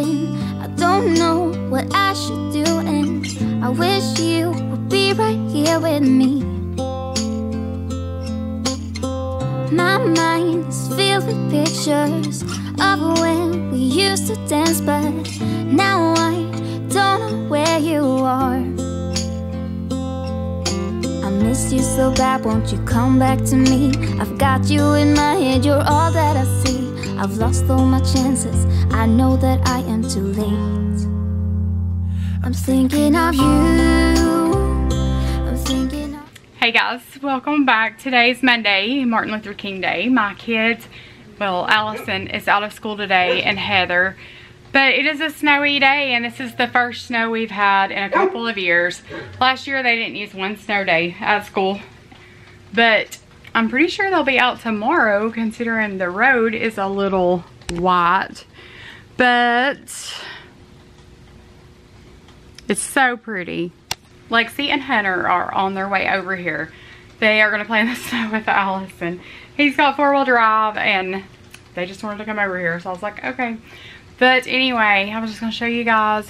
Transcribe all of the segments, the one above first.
alone. I don't know what I should do, and I wish you would be right here with me. My mind is filled with pictures of when we used to dance, but now I don't know where you are. I missed you so bad, won't you come back to me? I've got you in my head, you're all that I see. I've lost all my chances, I know that I am too late. I'm thinking of you, I'm thinking of... Hey guys, welcome back. Today's Monday, Martin Luther King Day. My kids, well, Allison is out of school today and Heather. But it is a snowy day, and this is the first snow we've had in a couple of years. Last year they didn't use one snow day at school. But I'm pretty sure they'll be out tomorrow, considering the road is a little white. But it's so pretty. Lexi and Hunter are on their way over here. They are going to play in the snow with Allison. He's got four-wheel drive, and they just wanted to come over here. So I was like, okay. But anyway, I was just going to show you guys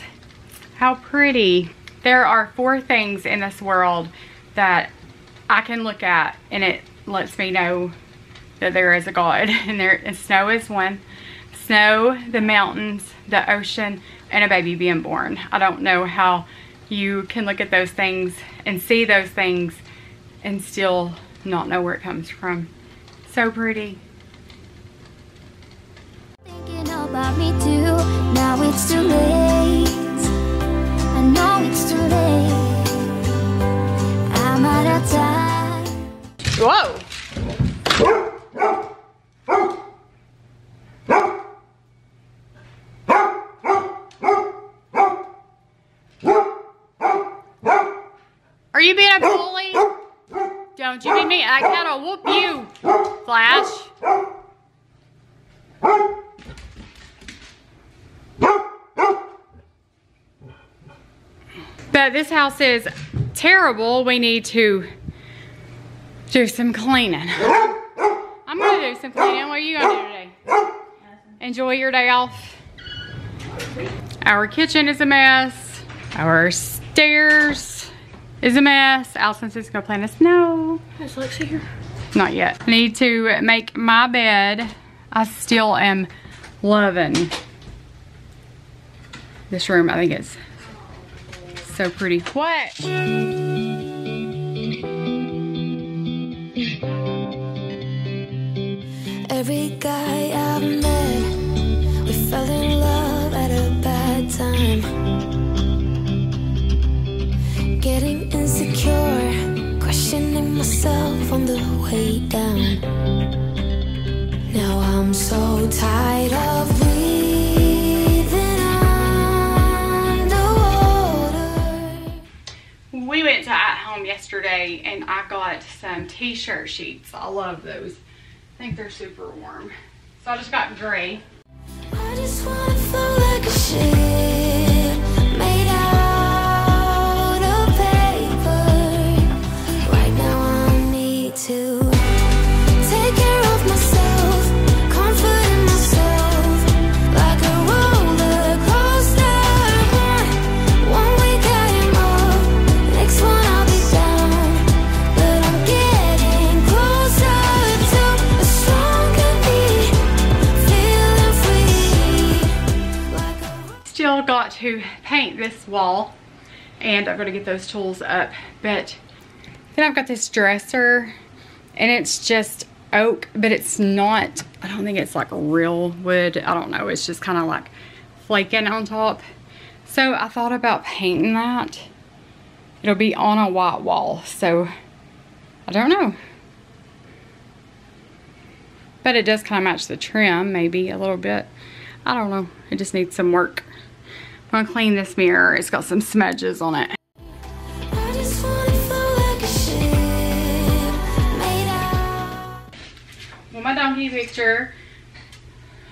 how pretty. There are 4 things in this world that I can look at, and it lets me know that there is a God. And snow is one. Snow, the mountains, the ocean, and a baby being born. I don't know how you can look at those things and see those things and still not know where it comes from. So pretty. Thinking about me too. Now it's too late. I know it's too late. I'm out of time. Whoa! Are you being a bully? Don't you be me. I gotta whoop you, Flash. But this house is terrible. We need to do some cleaning. I'm gonna do some cleaning. What are you gonna do today? Enjoy your day off. Our kitchen is a mess. Our stairs is a mess. Allison's just gonna play in the snow. Is Lexi here? Not yet. I need to make my bed. I still am loving this room. I think it's so pretty. What? Every guy I've met, we fell in love at a bad time. Getting insecure, questioning myself on the way down. Now I'm so tired of breathing underwater. We went to At Home yesterday and I got some t-shirt sheets. I love those. I think they're super warm. So I just got gray. I just wanna float like a ship made out of paper. Right now I need to take care of myself, comfort in myself, like a roller coaster. One week I am up, next one I'll be down. But I'm getting closer to a stronger me, feeling free. Like a... Still got to paint this wall and I'm gonna get those tools up. But then I've got this dresser and it's just oak, but it's not, I don't think it's like real wood. I don't know, it's just kind of like flaking on top. So I thought about painting that. It'll be on a white wall, so I don't know. But it does kind of match the trim, maybe a little bit. I don't know, it just needs some work. I'm gonna clean this mirror, it's got some smudges on it. I just wanna float like a ship made out. Well, my donkey picture,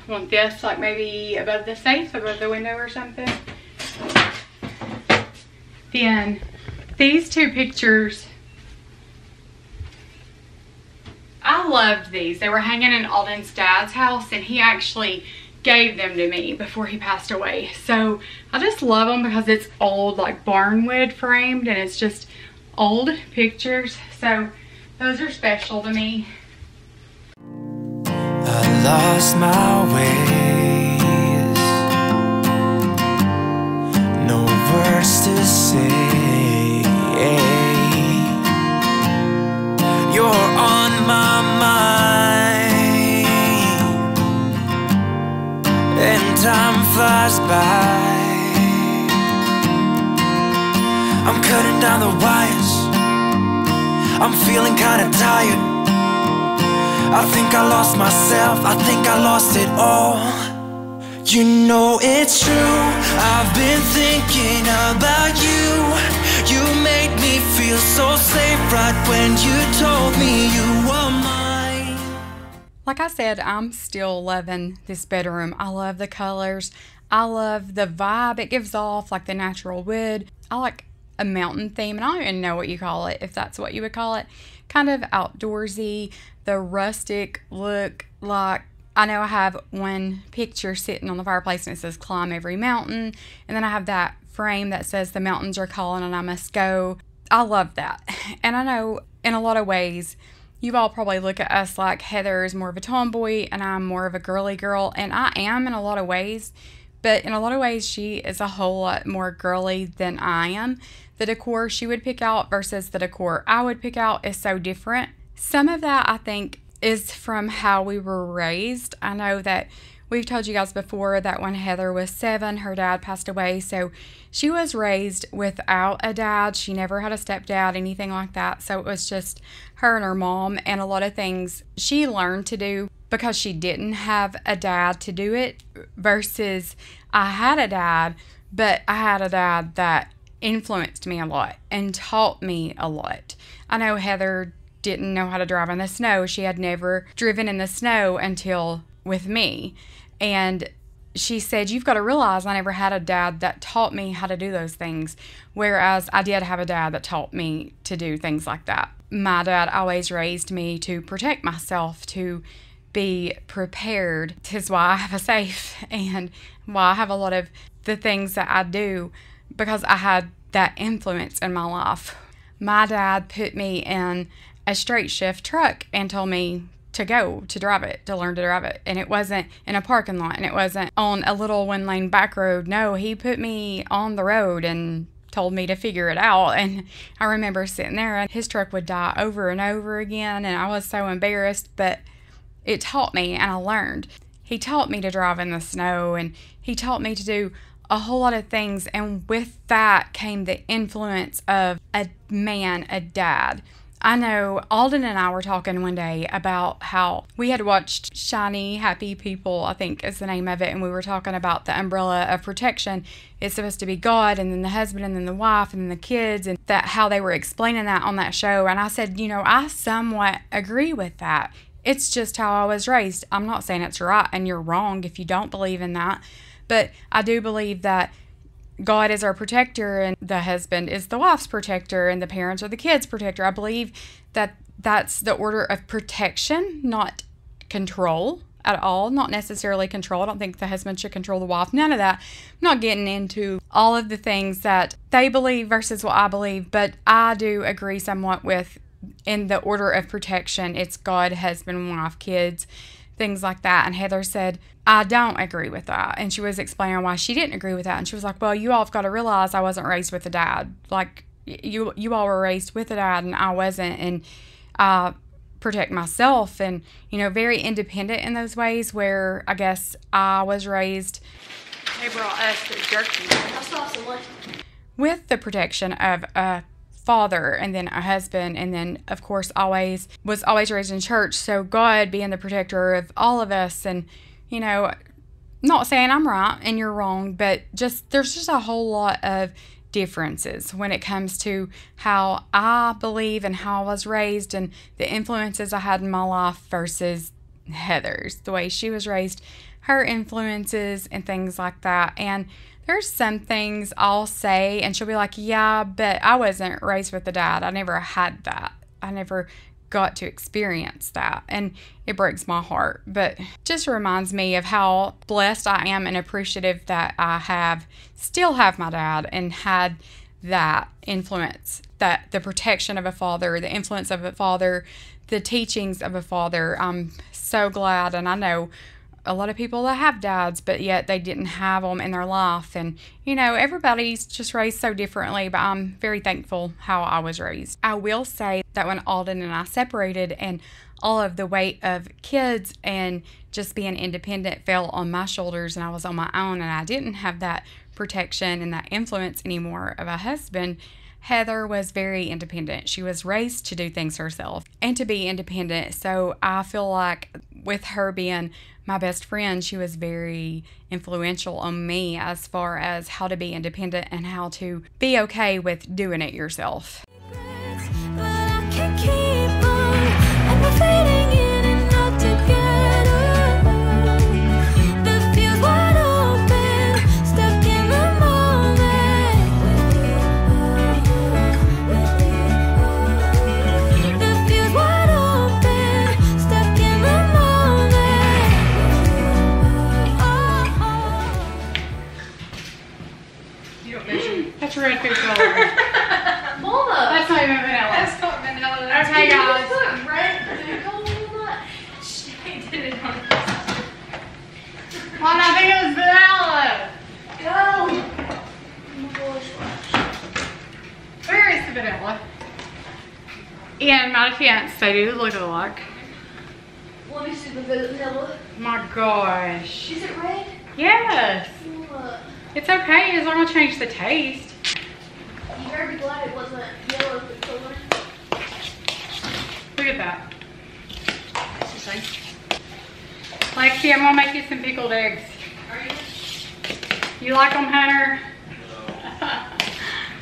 I want this like maybe above the safe, above the window or something. Then these 2 pictures, I loved these. They were hanging in Alden's dad's house and he actually gave them to me before he passed away. So I just love them because it's old, like barnwood framed, and it's just old pictures. So those are special to me. I lost my ways, no words to say. You're on my mind, and time flies by. I'm cutting down the wires, I'm feeling kinda tired. I think I lost myself, I think I lost it all. You know it's true, I've been thinking about you. You made me feel so safe right when you told me you were mine. Like I said, I'm still loving this bedroom. I love the colors. I love the vibe it gives off, like the natural wood. I like a mountain theme, and I don't even know what you call it, if that's what you would call it. Kind of outdoorsy, the rustic look. Like, I know I have one picture sitting on the fireplace and it says climb every mountain, and then I have that frame that says the mountains are calling and I must go. I love that. And I know in a lot of ways you all probably look at us like Heather is more of a tomboy and I'm more of a girly girl, and I am in a lot of ways, but in a lot of ways she is a whole lot more girly than I am. The decor she would pick out versus the decor I would pick out is so different. Some of that, I think, is from how we were raised. I know that we've told you guys before that when Heather was 7, her dad passed away. So she was raised without a dad. She never had a stepdad, anything like that. So it was just her and her mom, and a lot of things she learned to do because she didn't have a dad to do it, versus I had a dad, but I had a dad that influenced me a lot and taught me a lot. I know Heather didn't know how to drive in the snow. She had never driven in the snow until with me. And she said, you've got to realize I never had a dad that taught me how to do those things. Whereas I did have a dad that taught me to do things like that. My dad always raised me to protect myself, to be prepared. This is why I have a safe and why I have a lot of the things that I do, because I had that influence in my life. My dad put me in a straight shift truck and told me to go to drive it, to learn to drive it. And it wasn't in a parking lot, and it wasn't on a little 1-lane back road. No, he put me on the road and told me to figure it out. And I remember sitting there and his truck would die over and over again, and I was so embarrassed, but it taught me and I learned. He taught me to drive in the snow, and he taught me to do a whole lot of things, and with that came the influence of a man, a dad. I know Alden and I were talking one day about how we had watched Shiny Happy People, I think is the name of it, and we were talking about the umbrella of protection. It's supposed to be God, and then the husband, and then the wife, and then the kids, and that how they were explaining that on that show. And I said, you know, I somewhat agree with that. It's just how I was raised. I'm not saying it's right and you're wrong if you don't believe in that. But I do believe that God is our protector, and the husband is the wife's protector, and the parents are the kids' protector. I believe that that's the order of protection, not control at all. Not necessarily control. I don't think the husband should control the wife. None of that. I'm not getting into all of the things that they believe versus what I believe, but I do agree somewhat with, in the order of protection, it's God, husband, wife, kids, things like that. And Heather said, I don't agree with that. And she was explaining why she didn't agree with that. And she was like, well, you all have got to realize I wasn't raised with a dad. Like, you all were raised with a dad and I wasn't. And I protect myself, and, you know, very independent in those ways, where I guess I was raised. They brought us the jerky. I saw some left. With the protection of a father and then a husband, and then of course was always raised in church. So God being the protector of all of us, and, you know, not saying I'm right and you're wrong, but there's just a whole lot of differences when it comes to how I believe and how I was raised and the influences I had in my life versus Heather's, the way she was raised, her influences and things like that. And there's some things I'll say and she'll be like, yeah, but I wasn't raised with a dad. I never had that. I never got to experience that, and it breaks my heart, but just reminds me of how blessed I am and appreciative that I still have my dad and had that influence, that the protection of a father, the influence of a father, the teachings of a father. I'm so glad, and I know a lot of people that have dads, but yet they didn't have them in their life. And, you know, everybody's just raised so differently, but I'm very thankful how I was raised. I will say that when Alden and I separated and all of the weight of kids and just being independent fell on my shoulders and I was on my own and I didn't have that protection and that influence anymore of a husband, Heather was very independent. She was raised to do things herself and to be independent. So I feel like with her being my best friend, she was very influential on me as far as how to be independent and how to be okay with doing it yourself. That's red food color. Mama! That's not even vanilla. That's not vanilla. That's Okay, guys. Look, red food color. She did it on this. Well, I think it was vanilla. Go! Where is the vanilla? In my defense, they do look alike. Let me see the vanilla. My gosh. Is it red? Yes. Look. It's okay. It's not going to change the taste. You better be glad it wasn't yellow food color. Look at that. Lexi, I'm going to make you some pickled eggs. Are you? You like them, Hunter?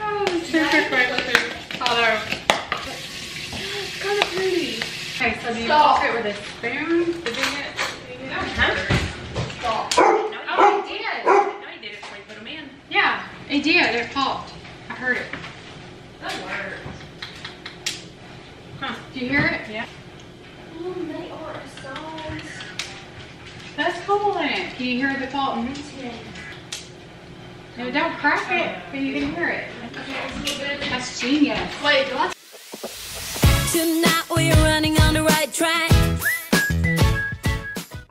Oh, super question. Although, It's kind of pretty. okay, so do you Stop. pop it with a spoon? Did you get? No, Hunter. Stop. Oh, it did. No, he did it before you put them in. Yeah, it did. It popped. I heard it. That works. Huh? Did you hear it? Yeah. Oh, they are a size. That's cool, isn't it? Can you hear the pop? No, don't crack it, but you can hear it. That's genius. Wait, do I? Tonight we're running on the right track.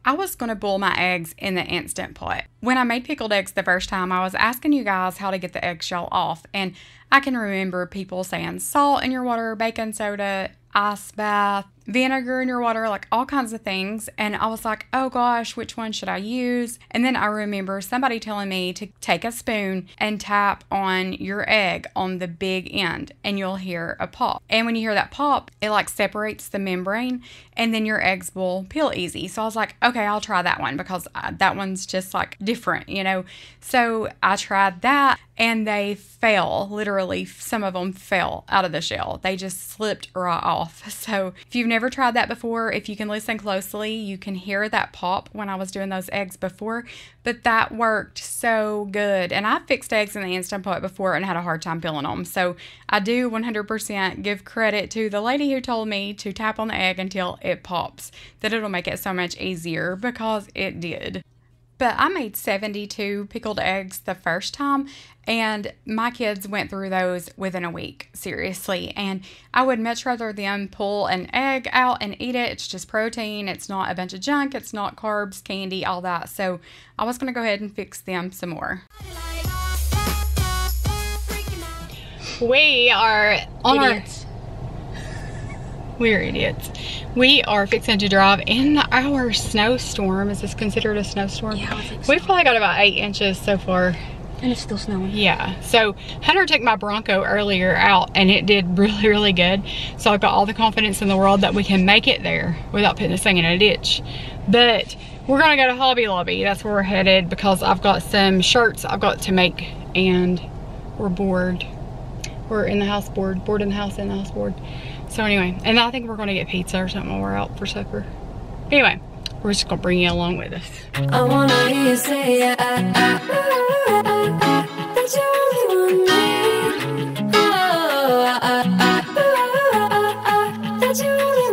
I was going to boil my eggs in the Instant Pot. When I made pickled eggs the first time, I was asking you guys how to get the eggshell off. And I can remember people saying salt in your water, baking soda, ice bath, vinegar in your water, like all kinds of things. And I was like, oh gosh, which one should I use? And then I remember somebody telling me to take a spoon and tap on your egg on the big end and you'll hear a pop. And when you hear that pop, it like separates the membrane and then your eggs will peel easy. So I was like, okay, I'll try that one because that one's just like different, you know? So I tried that and they fell, literally some of them fell out of the shell. They just slipped right off. So if you've never tried that before, if you can listen closely, you can hear that pop when I was doing those eggs before, but that worked so good. And I fixed eggs in the Instant Pot before and had a hard time peeling them. So I do 100% give credit to the lady who told me to tap on the egg until it pops, that it'll make it so much easier, because it did. But I made 72 pickled eggs the first time, and my kids went through those within a week, seriously. And I would much rather them pull an egg out and eat it. It's just protein. It's not a bunch of junk. It's not carbs, candy, all that. So I was going to go ahead and fix them some more. We are on Idiots. We're idiots. We are fixing to drive in our snowstorm. Is this considered a snowstorm? Yeah, I think so. We've probably got about 8 inches so far. And it's still snowing. Yeah. So Hunter took my Bronco earlier out and it did really, really good. So I've got all the confidence in the world that we can make it there without putting this thing in a ditch. But we're going to go to Hobby Lobby. That's where we're headed because I've got some shirts I've got to make and we're bored. We're in the house bored. Bored in the house, in the house bored. So anyway, and I think we're going to get pizza or something while we're out for supper. Anyway, we're just going to bring you along with us. I wanna hear you say that you only want me. Oh, that you only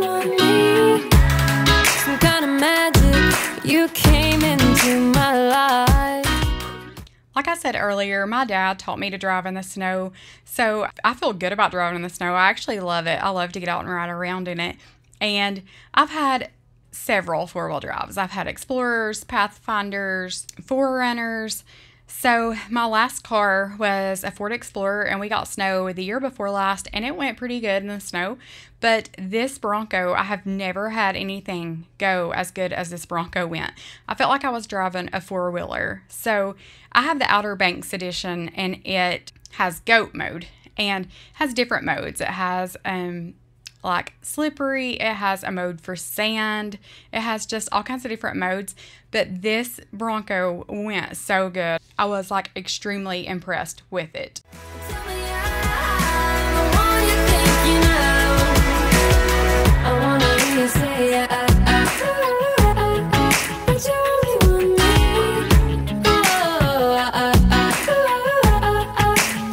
Like I said earlier, my dad taught me to drive in the snow, so I feel good about driving in the snow. I actually love it. I love to get out and ride around in it. And I've had several four-wheel drives. I've had Explorers, Pathfinders, 4Runners. So my last car was a Ford Explorer, and we got snow the year before last, and it went pretty good in the snow. But this Bronco, I have never had anything go as good as this Bronco went. I felt like I was driving a four-wheeler. So I have the Outer Banks edition, and it has goat mode and has different modes. It has like slippery, it has a mode for sand, it has just all kinds of different modes. But this Bronco went so good. I was like extremely impressed with it. Tell me I'm the one you think you know. I wanna hear you say but you only want me.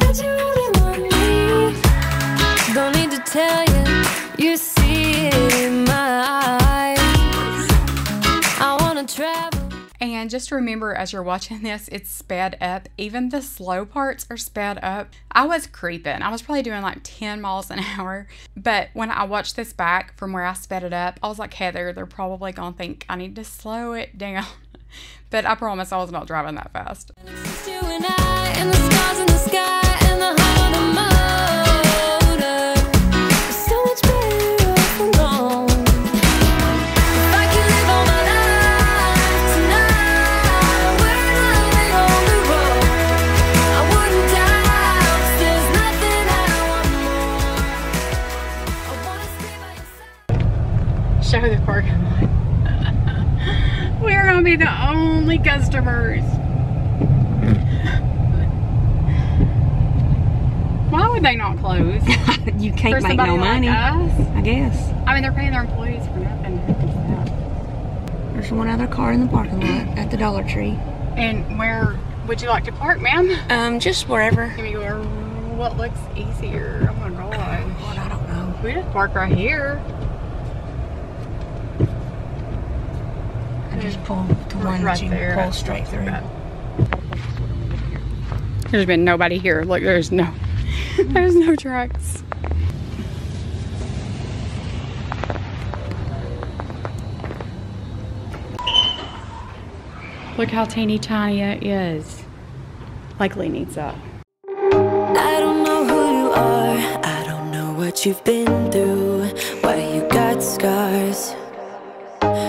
But you only want me. Don't need to tell you, you see it in my eyes. I wanna travel. And just remember, as you're watching this, it's sped up. Even the slow parts are sped up. I was creeping. I was probably doing like 10 miles an hour. But when I watched this back from where I sped it up, I was like, Heather, they're probably going to think I need to slow it down. But I promise I was not driving that fast. It's you and I, and the stars in the sky, and the heart of the motor. It's so much better off alone. If I could live all my life tonight, we're living on the road. I wouldn't die, 'cause there's nothing I want more. I wanna stay by your side. Show the parking lot. We're going to be the only customers. Why would they not close? You can't For make somebody no like money, us? I guess. I mean, they're paying their employees for nothing. There's one other car in the parking lot at the Dollar Tree. And where would you like to park, ma'am? Just wherever. Give me what looks easier. Oh my god. What, I don't know. We just park right here. I just pull the one that you can pull straight through. There's been nobody here. Look, there's no trucks. Look how teeny tiny it is. Likely needs that. I don't know who you are, I don't know what you've been through, why you got scars.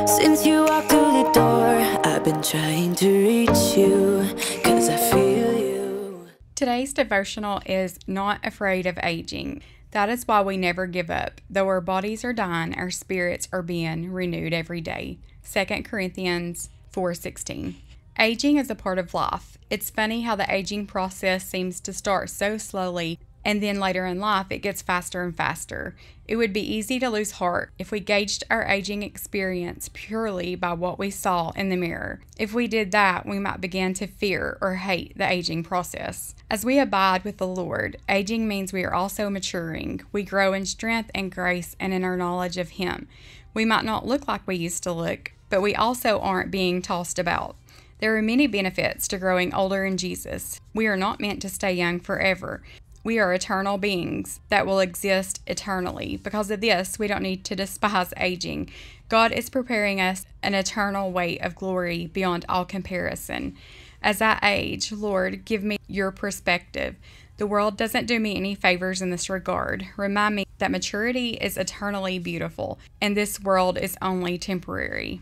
Since you walked through the door, I've been trying to reach you, 'cause I feel you. Today's devotional is not afraid of aging. That is why we never give up. Though our bodies are dying, our spirits are being renewed every day. 2 Corinthians 4:16. Aging is a part of life. It's funny how the aging process seems to start so slowly, and then later in life it gets faster and faster. It would be easy to lose heart if we gauged our aging experience purely by what we saw in the mirror. If we did that, we might begin to fear or hate the aging process. As we abide with the Lord, aging means we are also maturing. We grow in strength and grace and in our knowledge of Him. We might not look like we used to look, but we also aren't being tossed about. There are many benefits to growing older in Jesus. We are not meant to stay young forever. We are eternal beings that will exist eternally. Because of this, we don't need to despise aging. God is preparing us an eternal weight of glory beyond all comparison. As I age, Lord, give me your perspective. The world doesn't do me any favors in this regard. Remind me that maturity is eternally beautiful, and this world is only temporary.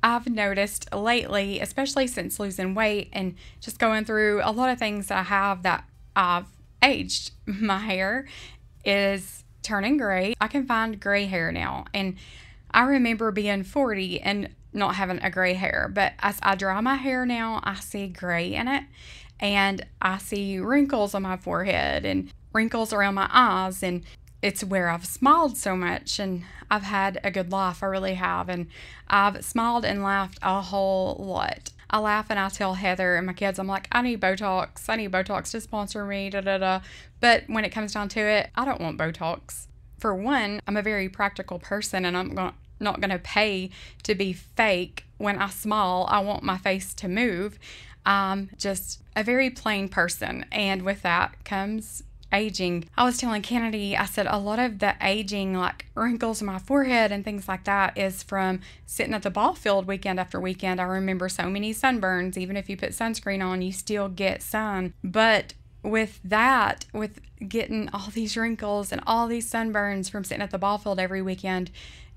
I've noticed lately, especially since losing weight and just going through a lot of things that I have, that I've aged. My hair is turning gray. I can find gray hair now. And I remember being 40 and not having a gray hair. But as I dry my hair now, I see gray in it. And I see wrinkles on my forehead and wrinkles around my eyes. And it's where I've smiled so much, and I've had a good life. I really have. And I've smiled and laughed a whole lot. I laugh and I tell Heather and my kids, I'm like, I need Botox. I need Botox to sponsor me, da da da. But when it comes down to it, I don't want Botox. For one, I'm a very practical person, and I'm not going to pay to be fake. When I smile, I want my face to move. I'm just a very plain person, and with that comes aging. I was telling Kennedy, I said a lot of the aging, like wrinkles in my forehead and things like that, is from sitting at the ball field weekend after weekend. I remember so many sunburns. Even if you put sunscreen on, you still get sun. But with that, with getting all these wrinkles and all these sunburns from sitting at the ball field every weekend,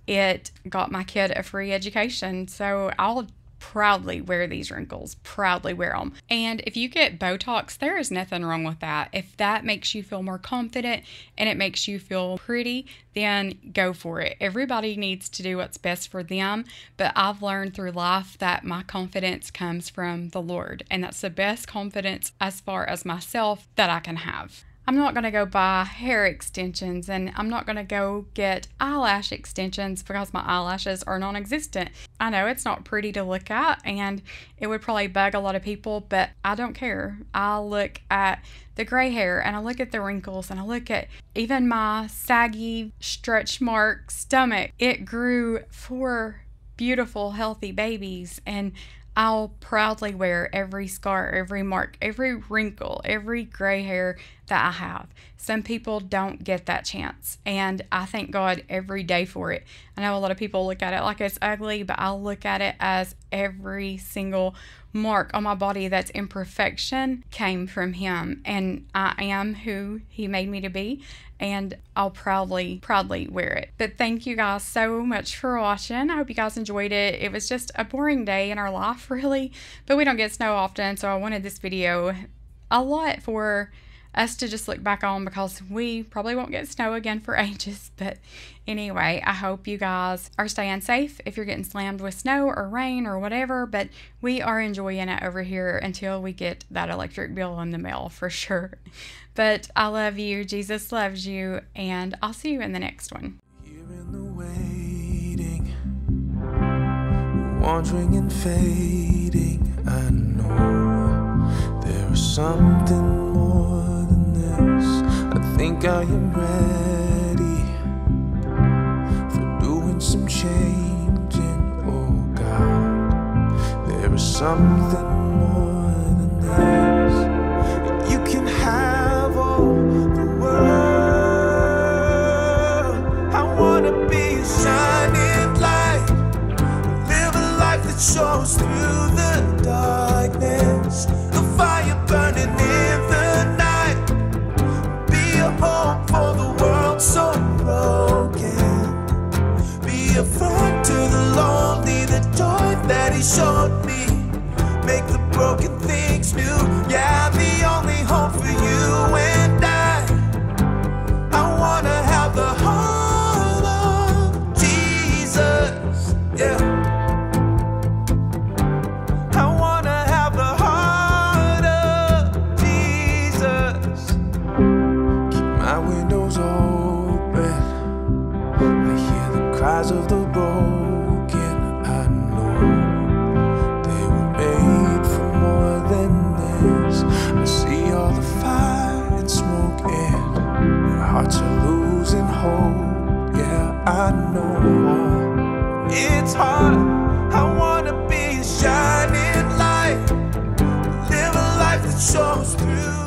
it got my kid a free education. So I'll proudly wear these wrinkles, proudly wear them. And if you get Botox, there is nothing wrong with that. If that makes you feel more confident and it makes you feel pretty, then go for it. Everybody needs to do what's best for them, but I've learned through life that my confidence comes from the Lord, and that's the best confidence as far as myself that I can have. I'm not going to go buy hair extensions, and I'm not going to go get eyelash extensions because my eyelashes are non-existent. I know it's not pretty to look at, and it would probably bug a lot of people, but I don't care. I look at the gray hair, and I look at the wrinkles, and I look at even my saggy, stretch mark stomach. It grew 4 beautiful, healthy babies, and I'll proudly wear every scar, every mark, every wrinkle, every gray hair that I have. Some people don't get that chance, and I thank God every day for it. I know a lot of people look at it like it's ugly, but I look at it as every single mark on my body that's imperfection came from Him, and I am who He made me to be, and I'll proudly wear it. But thank you guys so much for watching. I hope you guys enjoyed it. It was just a boring day in our life, really, but we don't get snow often, so I wanted this video a lot for us to just look back on, because we probably won't get snow again for ages. But anyway, I hope you guys are staying safe if you're getting slammed with snow or rain or whatever, but we are enjoying it over here until we get that electric bill in the mail for sure. But I love you, Jesus loves you, and I'll see you in the next one. Here in the waiting, wandering and fading, I know there is something more than this. I think I am ready for doing some changing. Oh God, there is something more than this. You can have all the world. I wanna be a shining light, live a life that shows through the darkness, a fire burning in the night, be a hope for the world so broken, be a friend to the lonely, the joy that He showed me, make the broken things new. Yeah, the only hope for you and I wanna have the heart of Jesus. Yeah, I wanna have the heart of Jesus. Keep my windows open, I hear the cries of the broken. I know they were made for more than this. I see all the fire and smoke, and their hearts are losing hope. Yeah, I know it's hard. I wanna be a shining light, live a life that shows through